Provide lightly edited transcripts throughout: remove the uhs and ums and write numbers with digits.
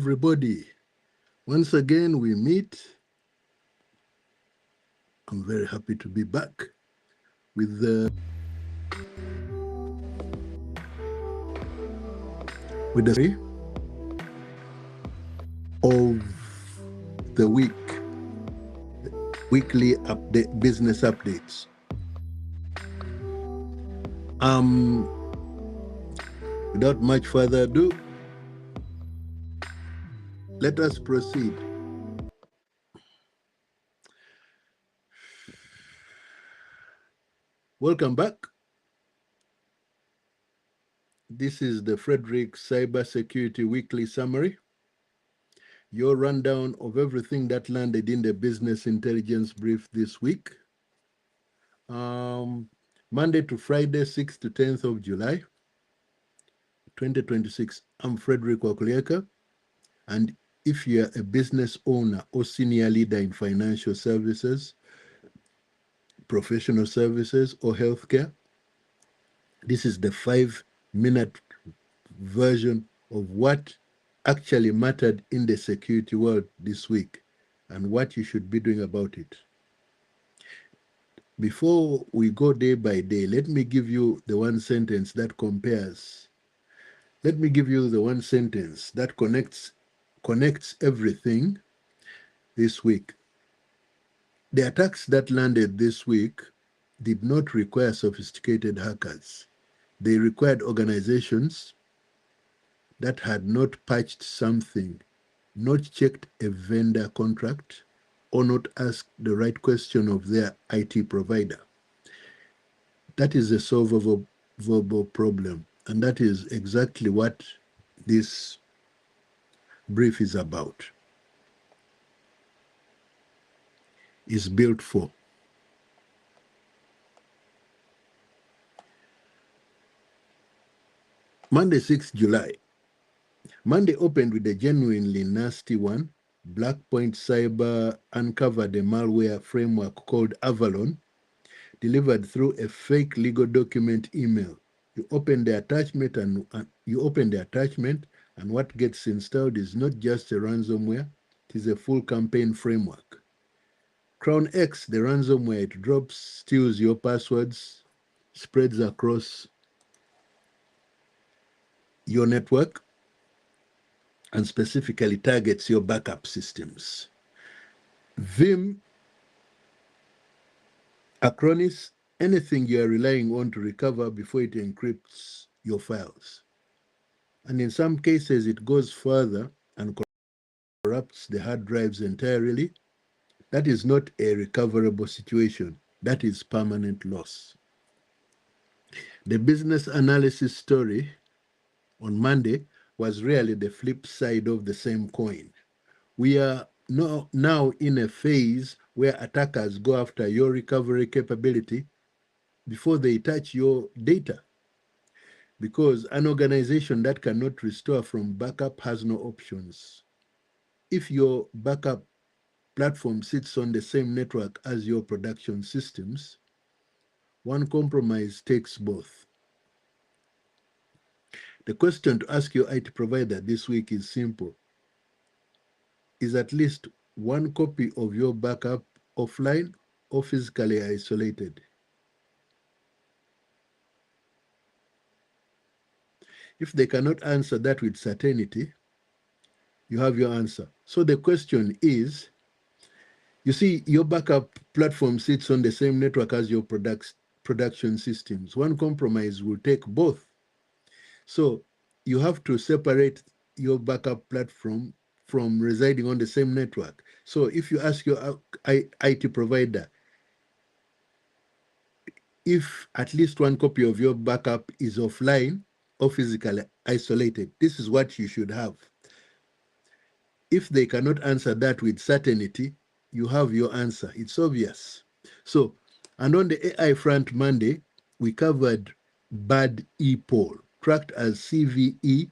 everybody. Once again, we meet. I'm very happy to be back with the story of the week, weekly update, business updates. Without much further ado, let us proceed. Welcome back. This is the Frederick Cybersecurity Weekly Summary, your rundown of everything that landed in the business intelligence brief this week. Monday to Friday, 6th to 10th of July, 2026. I'm Frederick Wakulieka, and if you're a business owner or senior leader in financial services, professional services, or healthcare, this is the 5-minute version of what actually mattered in the security world this week and what you should be doing about it. Before we go day by day, let me give you the one sentence that compares. Let me give you the one sentence that connects everything this week. The attacks that landed this week did not require sophisticated hackers. They required organizations that had not patched something, not checked a vendor contract, or not asked the right question of their IT provider. That is a solvable problem, and that is exactly what this brief is about, is built for. Monday, 6th July. Monday opened with a genuinely nasty one. Blackpoint Cyber uncovered a malware framework called Avalon, delivered through a fake legal document email. You open the attachment and what gets installed is not just a ransomware, it is a full campaign framework. Crown X, the ransomware it drops, steals your passwords, spreads across your network, and specifically targets your backup systems. Vim, Acronis, anything you are relying on to recover before it encrypts your files. And in some cases, it goes further and corrupts the hard drives entirely. That is not a recoverable situation. That is permanent loss. The business analysis story on Monday was really the flip side of the same coin. We are now in a phase where attackers go after your recovery capability before they touch your data, because an organization that cannot restore from backup has no options. If your backup platform sits on the same network as your production systems, one compromise takes both. The question to ask your IT provider this week is simple. Is at least one copy of your backup offline or physically isolated? If they cannot answer that with certainty, you have your answer. So the question is, you see, your backup platform sits on the same network as your production systems. One compromise will take both. So you have to separate your backup platform from residing on the same network. So if you ask your IT provider if at least one copy of your backup is offline or physically isolated, this is what you should have. If they cannot answer that with certainty, you have your answer. It's obvious. So, and on the AI front Monday, we covered bad e-poll, tracked as CVE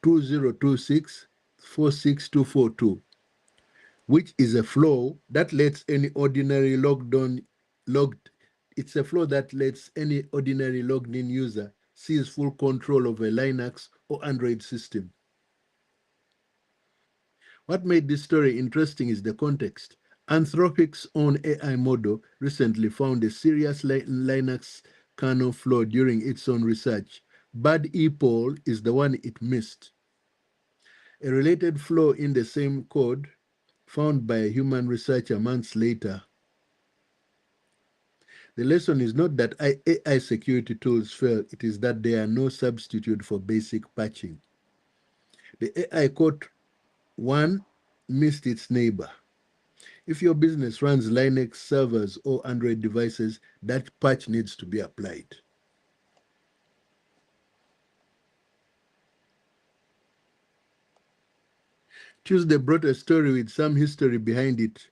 2026-46242, which is a flaw that lets any ordinary logged in user seize full control of a Linux or Android system. What made this story interesting is the context. Anthropic's own AI model recently found a serious Linux kernel flaw during its own research. Bad EPOL is the one it missed. A related flaw in the same code found by a human researcher months later. The lesson is not that AI security tools fail, it is that they are no substitute for basic patching. The AI caught one, missed its neighbor. If your business runs Linux servers or Android devices, that patch needs to be applied. Tuesday brought a story with some history behind it.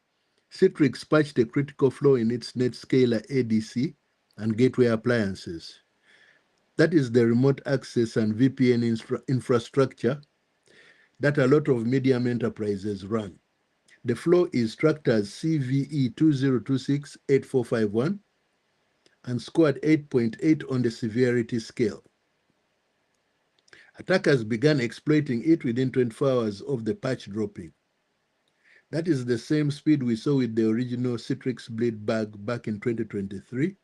Citrix patched a critical flaw in its NetScaler ADC and gateway appliances. That is the remote access and VPN infrastructure that a lot of medium enterprises run. The flaw is tracked as CVE 2026-8451 and scored 8.8 on the severity scale. Attackers began exploiting it within 24 hours of the patch dropping. That is the same speed we saw with the original Citrix Bleed bug back in 2023,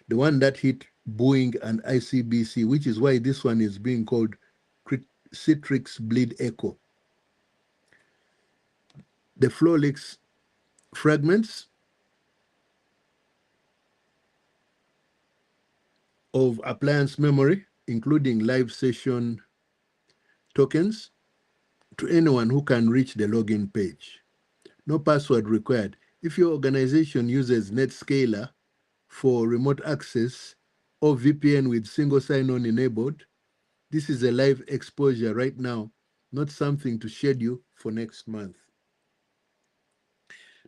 the one that hit Boeing and ICBC, which is why this one is being called Citrix Bleed Echo. The flaw leaks fragments of appliance memory, including live session tokens, to anyone who can reach the login page. No password required. If your organization uses NetScaler for remote access or VPN with single sign-on enabled, this is a live exposure right now, not something to schedule for next month.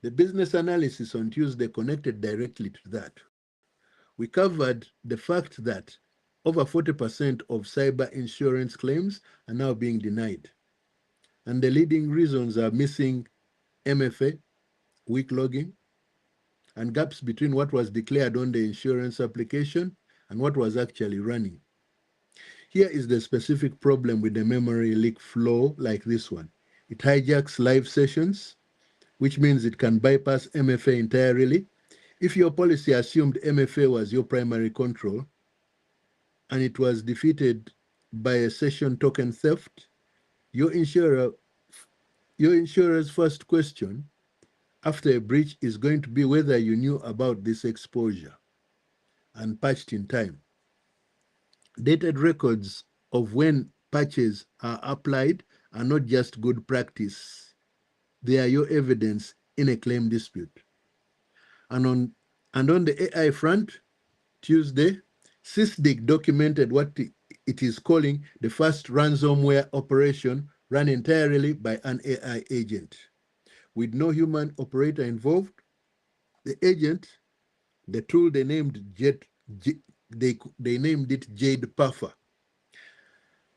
The business analysis on Tuesday connected directly to that. We covered the fact that over 40% of cyber insurance claims are now being denied. And the leading reasons are missing MFA, weak logging, and gaps between what was declared on the insurance application and what was actually running. Here is the specific problem with the memory leak flow like this one. It hijacks live sessions, which means it can bypass MFA entirely. If your policy assumed MFA was your primary control and it was defeated by a session token theft, your insurer's first question after a breach is going to be whether you knew about this exposure and patched in time. Dated records of when patches are applied are not just good practice. They are your evidence in a claim dispute. And on the AI front, Tuesday, SysDig documented what it is calling the first ransomware operation run entirely by an AI agent. With no human operator involved, the agent, the tool they named they named it Jade Puffer,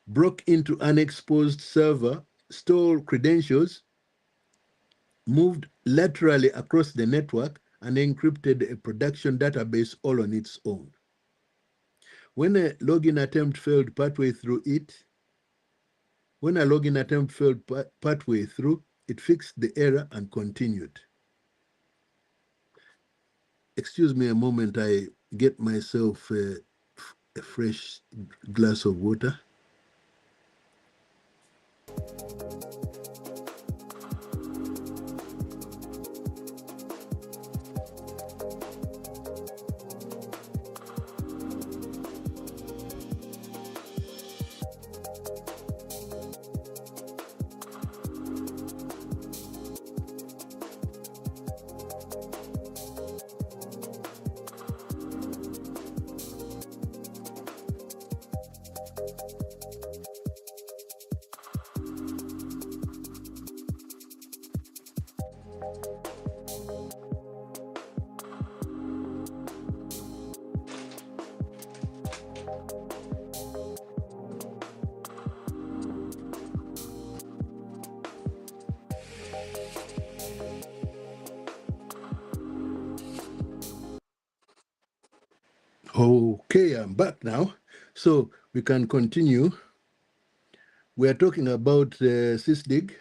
broke into an exposed server, stole credentials, moved laterally across the network, and encrypted a production database all on its own. When a login attempt failed partway through, it fixed the error and continued. Excuse me a moment, I get myself a fresh glass of water. Okay, I'm back now. So we can continue. We are talking about SysDig.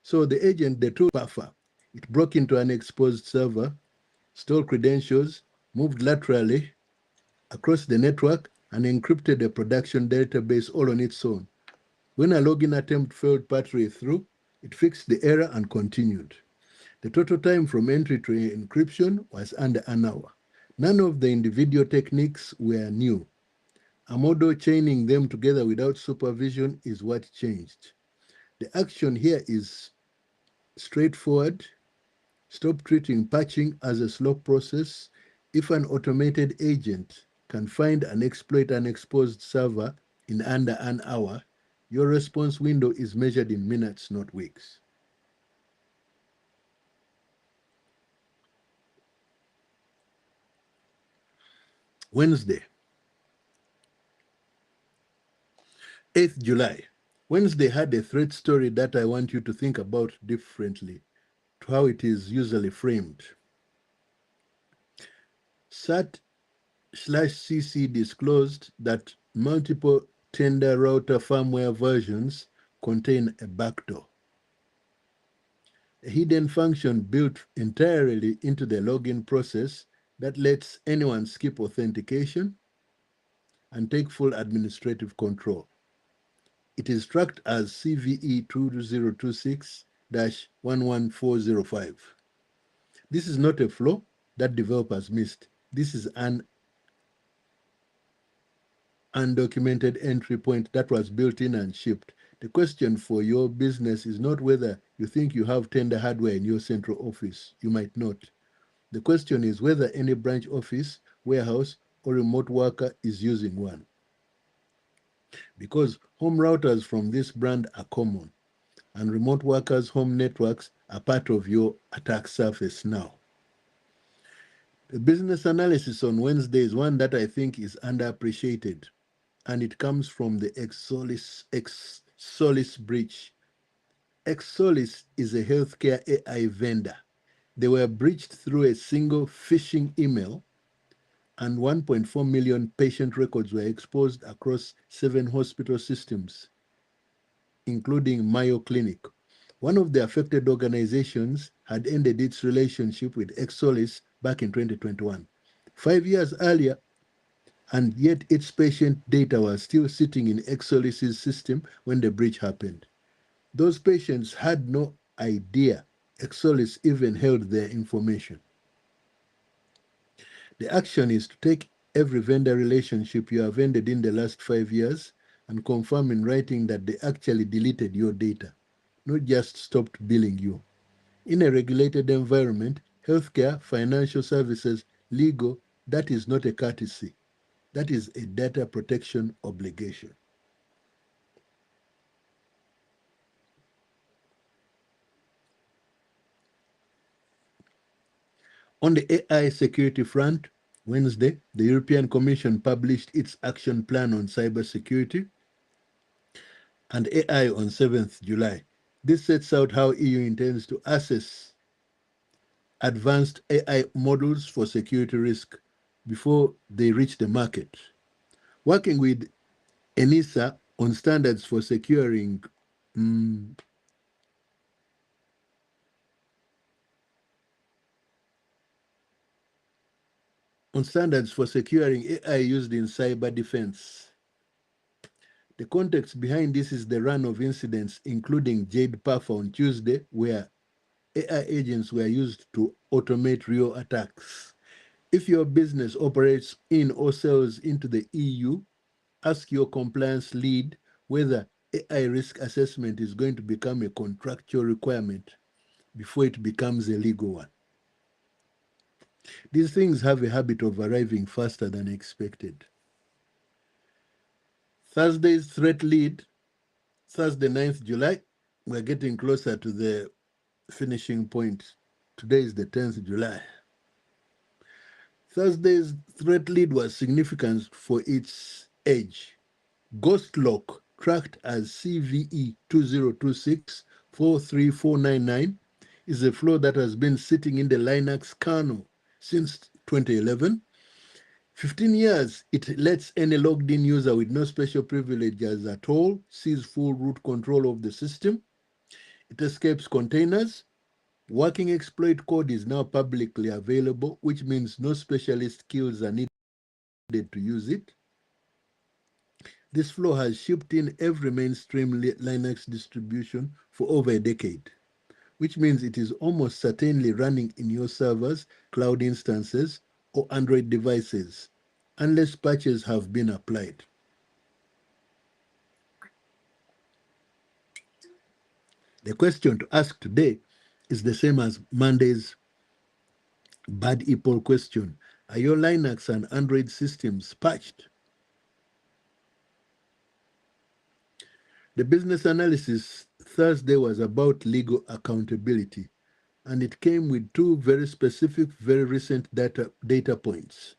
So the agent, the tool buffer, it broke into an exposed server, stole credentials, moved laterally across the network, and encrypted a production database all on its own. When a login attempt failed partway through, it fixed the error and continued. The total time from entry to encryption was under an hour. None of the individual techniques were new. A model chaining them together without supervision is what changed. The action here is straightforward. Stop treating patching as a slow process. If an automated agent can find and exploit an exposed server in under an hour, your response window is measured in minutes, not weeks. Wednesday, 8th July. Wednesday had a threat story that I want you to think about differently to how it is usually framed. SAT/CC disclosed that multiple tender router firmware versions contain a backdoor, a hidden function built entirely into the login process that lets anyone skip authentication and take full administrative control. It is tracked as CVE 2026-11405. This is not a flaw that developers missed. This is an undocumented entry point that was built in and shipped. The question for your business is not whether you think you have tender hardware in your central office. You might not. The question is whether any branch office, warehouse, or remote worker is using one. Because home routers from this brand are common, and remote workers' home networks are part of your attack surface now. The business analysis on Wednesday is one that I think is underappreciated, and it comes from the Exolis breach. Exolis is a healthcare AI vendor. They were breached through a single phishing email, and 1.4 million patient records were exposed across 7 hospital systems, including Mayo Clinic. One of the affected organizations had ended its relationship with Exolis back in 2021. 5 years earlier, and yet its patient data was still sitting in Exolis' system when the breach happened. Those patients had no idea Exolis even held their information. The action is to take every vendor relationship you have ended in the last 5 years and confirm in writing that they actually deleted your data, not just stopped billing you. In a regulated environment, healthcare, financial services, legal, that is not a courtesy. That is a data protection obligation. On the AI security front, Wednesday, the European Commission published its action plan on cybersecurity and AI on 7th July. This sets out how EU intends to assess advanced AI models for security risk before they reach the market. Working with ENISA on standards for securing AI used in cyber defense. The context behind this is the run of incidents, including Jade Puffer on Tuesday, where AI agents were used to automate real attacks. If your business operates in or sells into the EU, ask your compliance lead whether AI risk assessment is going to become a contractual requirement before it becomes a legal one. These things have a habit of arriving faster than expected. Thursday's threat lead, Thursday 9th July, we're getting closer to the finishing point. Today is the 10th July. Thursday's threat lead was significant for its age. Ghostlock, tracked as CVE 2026-43499, is a flaw that has been sitting in the Linux kernel since 2011. 15 years, it lets any logged in user with no special privileges at all seize full root control of the system. It escapes containers. Working exploit code is now publicly available, which means no specialist skills are needed to use it. This flow has shipped in every mainstream Linux distribution for over a decade, which means it is almost certainly running in your servers, cloud instances, or Android devices, unless patches have been applied. The question to ask today is the same as Monday's bad Apple question. Are your Linux and Android systems patched? The business analysis Thursday was about legal accountability, and it came with two very specific, very recent data points.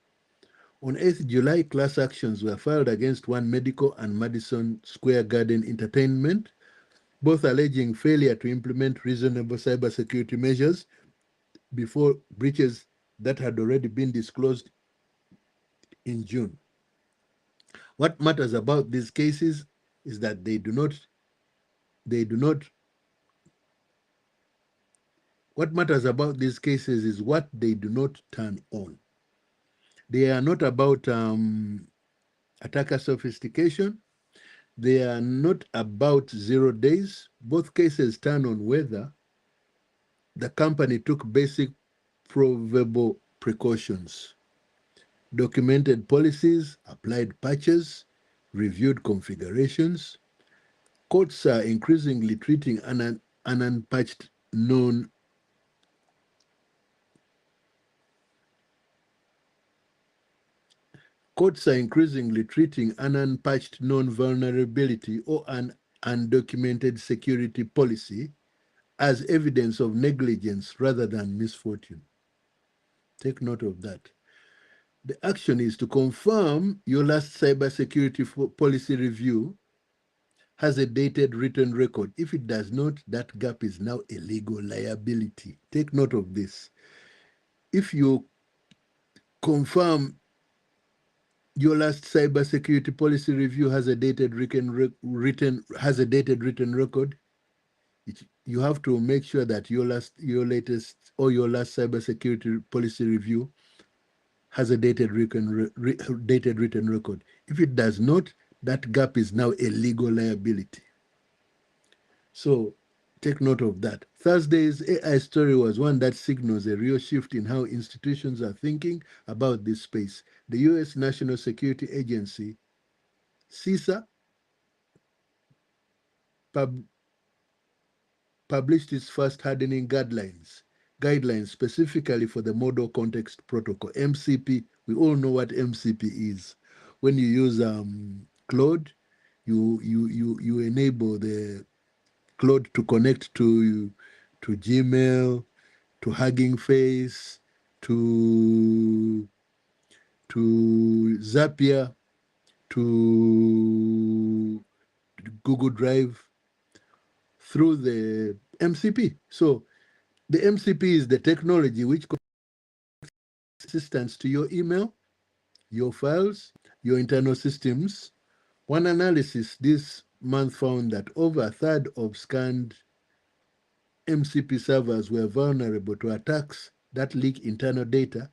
On 8th July, class actions were filed against One Medical and Madison Square Garden Entertainment, both alleging failure to implement reasonable cybersecurity measures before breaches that had already been disclosed in June. What matters about these cases is that what matters about these cases is what they do not turn on. They are not about attacker sophistication. They are not about 0 days. Both cases turn on whether the company took basic provable precautions, documented policies, applied patches, reviewed configurations. Courts are increasingly treating an unpatched known Courts are increasingly treating an unpatched known vulnerability or an undocumented security policy as evidence of negligence rather than misfortune. Take note of that. The action is to confirm your last cybersecurity policy review has a dated written record. If it does not, that gap is now a legal liability. Take note of this. If you confirm your last cybersecurity policy review has a dated written record, you have to make sure that your last cybersecurity policy review has a dated written record. If it does not, that gap is now a legal liability. So take note of that. Thursday's AI story was one that signals a real shift in how institutions are thinking about this space. The U.S. National Security Agency, CISA, published its first hardening guidelines specifically for the Model Context Protocol, MCP. We all know what MCP is. When you use Claude, you enable the Claude to connect to Gmail, to Hugging Face, to Zapier, to Google Drive through the MCP. So the MCP is the technology which connects assistance to your email, your files, your internal systems. One analysis this month found that over a third of scanned MCP servers were vulnerable to attacks that leak internal data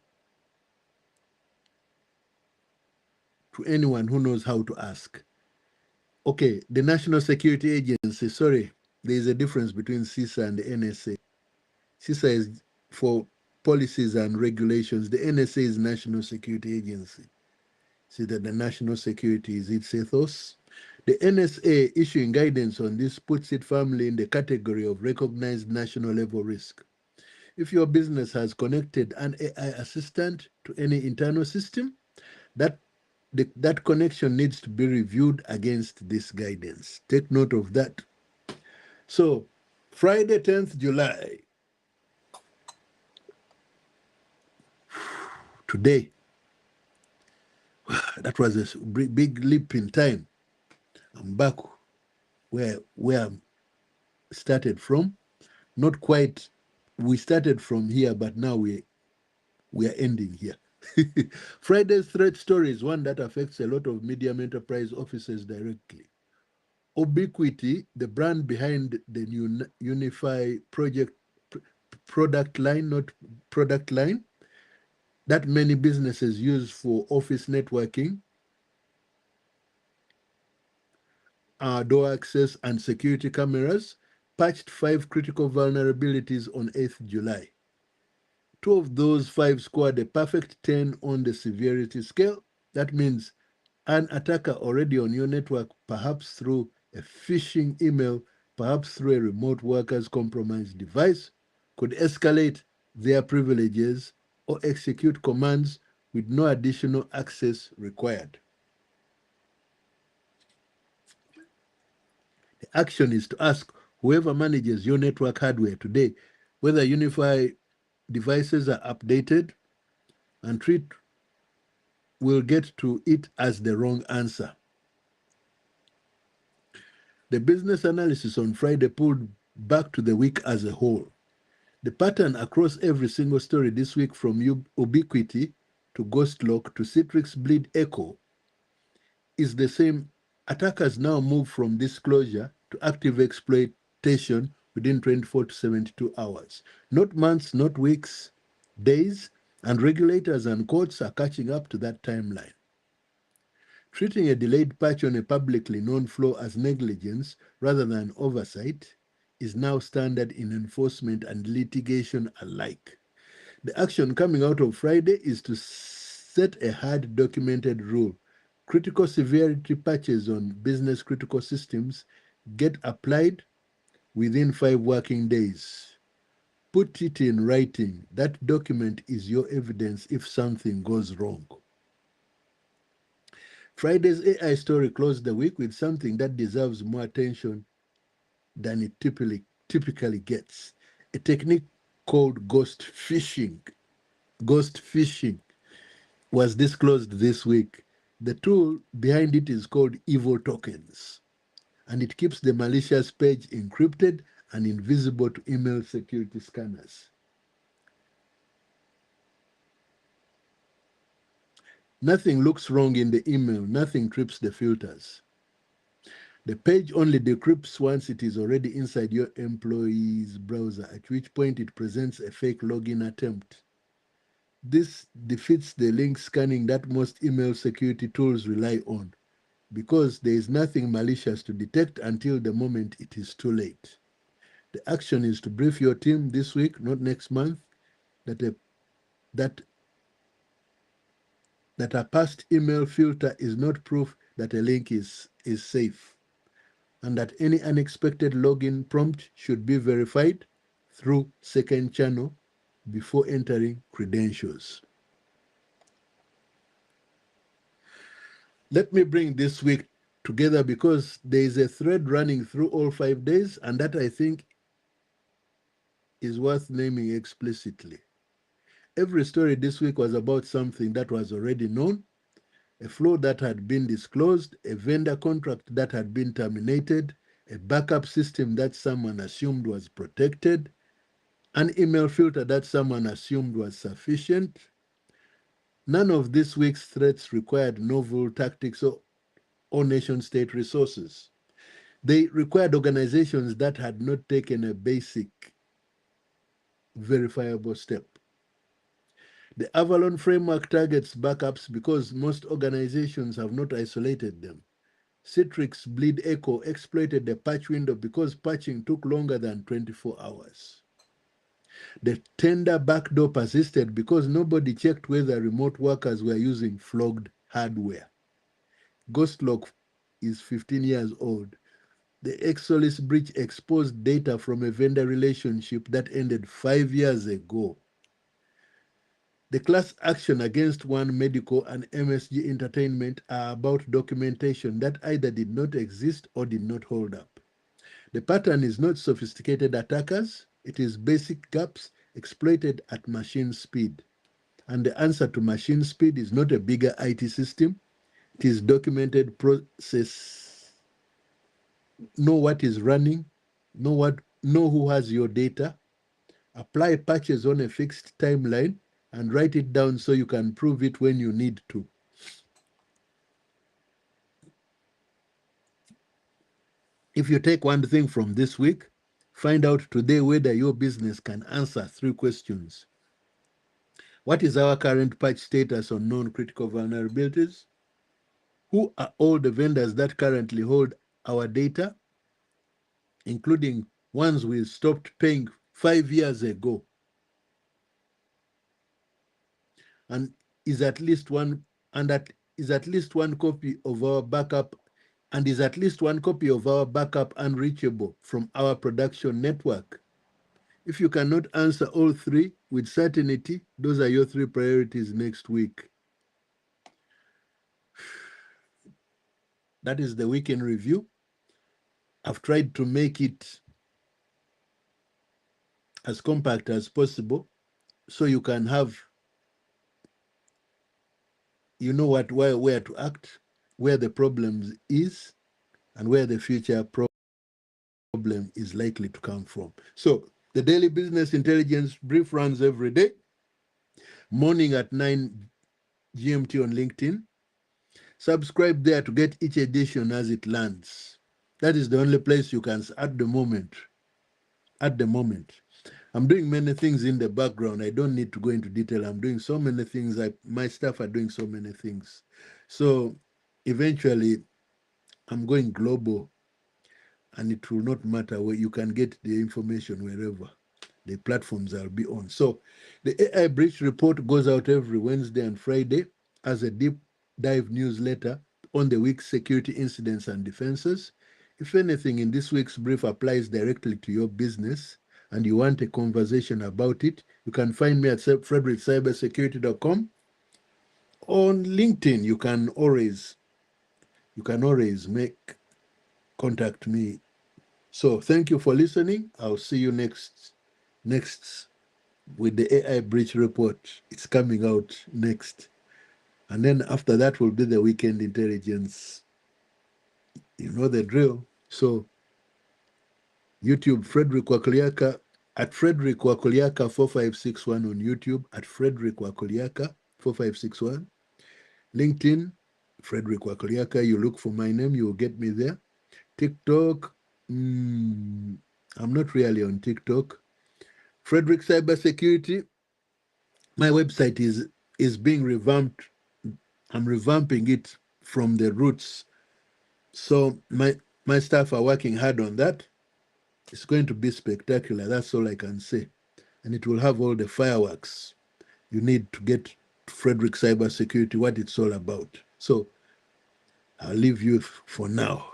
to anyone who knows how to ask. Okay, the National Security Agency, sorry, there is a difference between CISA and the NSA. CISA is for policies and regulations. The NSA is National Security Agency. See that the national security is its ethos. The NSA issuing guidance on this puts it firmly in the category of recognized national level risk. If your business has connected an AI assistant to any internal system, that connection needs to be reviewed against this guidance. Take note of that. So, Friday, 10th July, today, that was a big leap in time. I'm back where I started from. Not quite, we started from here, but now we are ending here. Friday's threat story is one that affects a lot of medium enterprise offices directly. Ubiquity, the brand behind the new Unify product line, not product line, that many businesses use for office networking, door access, and security cameras, patched 5 critical vulnerabilities on 8th July. 2 of those 5 scored a perfect 10 on the severity scale. That means an attacker already on your network, perhaps through a phishing email, perhaps through a remote worker's compromised device, could escalate their privileges or execute commands with no additional access required. The action is to ask whoever manages your network hardware today whether Unify devices are updated, and treat will get to it as the wrong answer. The business analysis on Friday pulled back to the week as a whole. The pattern across every single story this week, from Ubiquity to Ghostlock to Citrix Bleed Echo, is the same. Attackers now move from disclosure to active exploitation within 24 to 72 hours. Not months, not weeks, days, and regulators and courts are catching up to that timeline. Treating a delayed patch on a publicly known flaw as negligence rather than oversight is now standard in enforcement and litigation alike. The action coming out of Friday is to set a hard documented rule. Critical severity patches on business critical systems get applied within 5 working days. Put it in writing. That document is your evidence if something goes wrong. Friday's AI story closed the week with something that deserves more attention than it typically gets. A technique called ghost phishing. Ghost phishing was disclosed this week. The tool behind it is called Evil Tokens, and it keeps the malicious page encrypted and invisible to email security scanners. Nothing looks wrong in the email, nothing trips the filters. The page only decrypts once it is already inside your employee's browser, at which point it presents a fake login attempt. This defeats the link scanning that most email security tools rely on, because there is nothing malicious to detect until the moment it is too late. The action is to brief your team this week, not next month, that a past email filter is not proof that a link is safe, and that any unexpected login prompt should be verified through second channel before entering credentials. Let me bring this week together because there is a thread running through all 5 days, and that I think is worth naming explicitly. Every story this week was about something that was already known: a flaw that had been disclosed, a vendor contract that had been terminated, a backup system that someone assumed was protected, an email filter that someone assumed was sufficient. None of this week's threats required novel tactics or nation-state resources. They required organizations that had not taken a basic verifiable step. The Avalon framework targets backups because most organizations have not isolated them. Citrix Bleed Echo exploited the patch window because patching took longer than 24 hours. The tender backdoor persisted because nobody checked whether remote workers were using flogged hardware. Ghostlock is 15 years old. The Exolis breach exposed data from a vendor relationship that ended 5 years ago. The class action against One Medical and MSG Entertainment are about documentation that either did not exist or did not hold up. The pattern is not sophisticated attackers, it is basic gaps exploited at machine speed. And the answer to machine speed is not a bigger IT system, it is documented process. Know what is running, know who has your data, apply patches on a fixed timeline, and write it down so you can prove it when you need to. If you take one thing from this week, find out today whether your business can answer 3 questions. What is our current patch status on known critical vulnerabilities? Who are all the vendors that currently hold our data, including ones we stopped paying 5 years ago? And is at least one copy of our backup unreachable from our production network? If you cannot answer all 3 with certainty, those are your 3 priorities next week. That is the weekend review. I've tried to make it as compact as possible so you can have, where to act, where the problem is, and where the future problem is likely to come from. So the daily business intelligence brief runs every day, morning at 9 GMT on LinkedIn. Subscribe there to get each edition as it lands. That is the only place you can, at the moment. I'm doing many things in the background. I don't need to go into detail. I'm doing so many things. My staff are doing so many things. So eventually, I'm going global, and it will not matter where you can get the information wherever the platforms I'll be on. So the AI Breach Report goes out every Wednesday and Friday as a deep dive newsletter on the week's security incidents and defenses. If anything in this week's brief applies directly to your business and you want a conversation about it, you can find me at frederickcybersecurity.com. On LinkedIn, you can always contact me. So thank you for listening. I'll see you next with the AI breach report. It's coming out next. And then after that will be the weekend intelligence. You know the drill. So YouTube, Frederick Wakoliaka, at Frederick Wakoliaka 4561 on YouTube, at Frederick Wakoliaka 4561. LinkedIn, Frederick Wakoliaka. You look for my name, you will get me there. TikTok, I'm not really on TikTok. Frederick Cybersecurity, my website is being revamped. I'm revamping it from the roots. So my staff are working hard on that. It's going to be spectacular. That's all I can say. And it will have all the fireworks you need to get Frederick Cybersecurity, what it's all about. So I'll leave you for now.